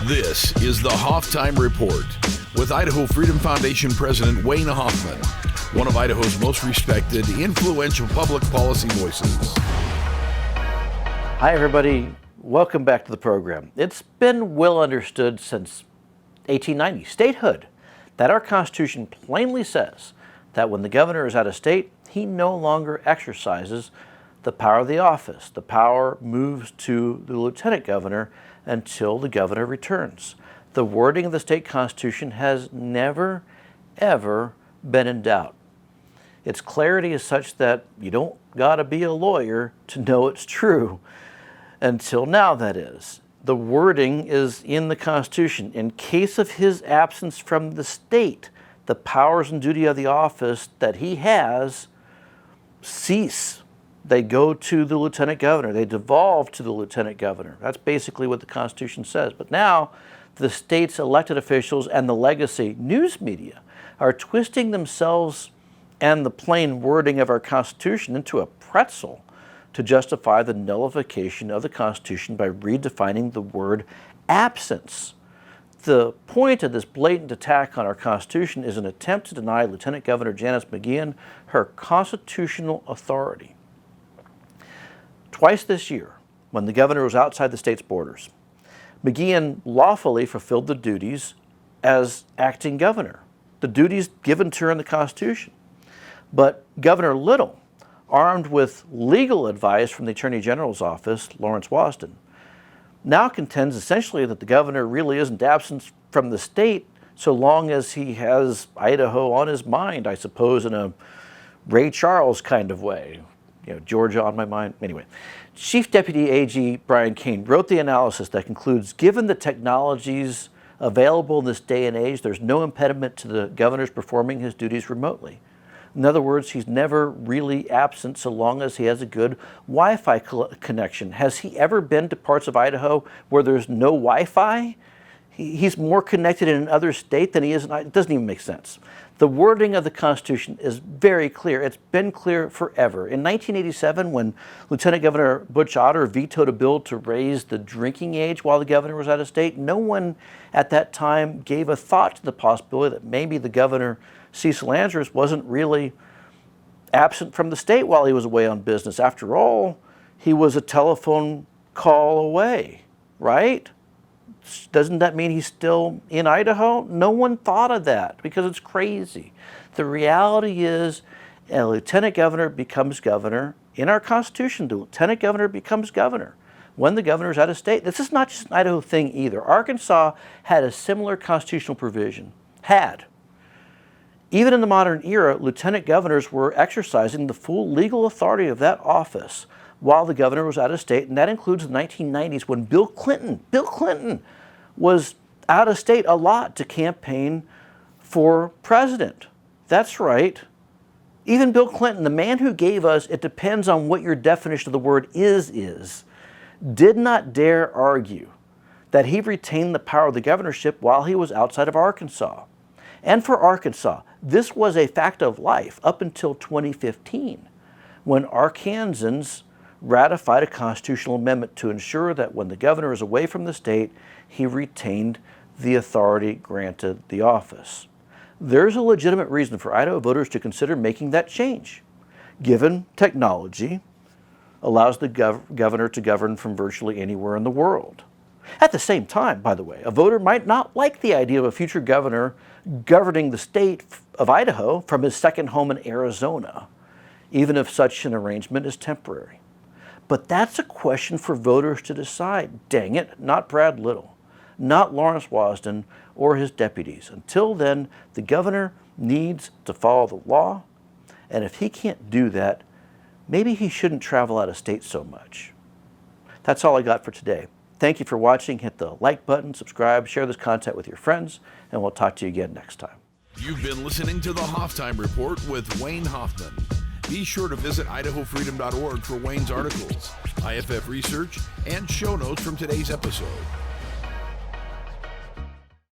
This is the Hoff Time Report with Idaho Freedom Foundation President Wayne Hoffman, one of Idaho's most respected, influential public policy voices. Hi, everybody. Welcome back to the program. It's been well understood since 1890, statehood, that our Constitution plainly says that when the governor is out of state, he no longer exercises the power of the office. The power moves to the lieutenant governor until the governor returns. The wording of the state constitution has never, ever been in doubt. Its clarity is such that you don't gotta be a lawyer to know it's true. Until now, that is. The wording is in the Constitution. In case of his absence from the state, the powers and duty of the office that he has cease. They go to the lieutenant governor. They devolve to the lieutenant governor. That's basically what the Constitution says. But now, the state's elected officials and the legacy news media are twisting themselves and the plain wording of our Constitution into a pretzel to justify the nullification of the Constitution by redefining the word absence. The point of this blatant attack on our Constitution is an attempt to deny Lieutenant Governor Janice McGeachin her constitutional authority. Twice this year, when the governor was outside the state's borders, McGeachin lawfully fulfilled the duties as acting governor, the duties given to her in the Constitution. But Governor Little, armed with legal advice from the Attorney General's office, Lawrence Wasden, now contends essentially that the governor really isn't absent from the state so long as he has Idaho on his mind, I suppose, in a Ray Charles kind of way. You know, Georgia on my mind. Anyway, Chief Deputy AG Brian Kane wrote the analysis that concludes, given the technologies available in this day and age, there's no impediment to the governor's performing his duties remotely. In other words, he's never really absent so long as he has a good Wi-Fi connection. Has he ever been to parts of Idaho where there's no Wi-Fi? He's more connected in another state than he is in Idaho. It doesn't even make sense. The wording of the Constitution is very clear. It's been clear forever. In 1987, when Lieutenant Governor Butch Otter vetoed a bill to raise the drinking age while the governor was out of state, no one at that time gave a thought to the possibility that maybe the governor, Cecil Andrews, wasn't really absent from the state while he was away on business. After all, he was a telephone call away, right? Doesn't that mean he's still in Idaho? No one thought of that because it's crazy. The reality is a lieutenant governor becomes governor. In our Constitution, the lieutenant governor becomes governor when the governor is out of state. This is not just an Idaho thing either. Arkansas had a similar constitutional provision. Even in the modern era, lieutenant governors were exercising the full legal authority of that office while the governor was out of state, and that includes the 1990s when Bill Clinton was out of state a lot to campaign for president. That's right. Even Bill Clinton, the man who gave us, it depends on what your definition of the word is, did not dare argue that he retained the power of the governorship while he was outside of Arkansas. And for Arkansas, this was a fact of life up until 2015, when Arkansans ratified a constitutional amendment to ensure that when the governor is away from the state, he retained the authority granted the office. There's a legitimate reason for Idaho voters to consider making that change, given technology allows the governor to govern from virtually anywhere in the world. At the same time, by the way, a voter might not like the idea of a future governor governing the state of Idaho from his second home in Arizona, even if such an arrangement is temporary. But that's a question for voters to decide. Dang it, not Brad Little, not Lawrence Wasden or his deputies. Until then, the governor needs to follow the law, and if he can't do that, maybe he shouldn't travel out of state so much. That's all I got for today. Thank you for watching. Hit the like button, subscribe, share this content with your friends, and we'll talk to you again next time. You've been listening to the Hoff Time Report with Wayne Hoffman. Be sure to visit idahofreedom.org for Wayne's articles, IFF research, and show notes from today's episode.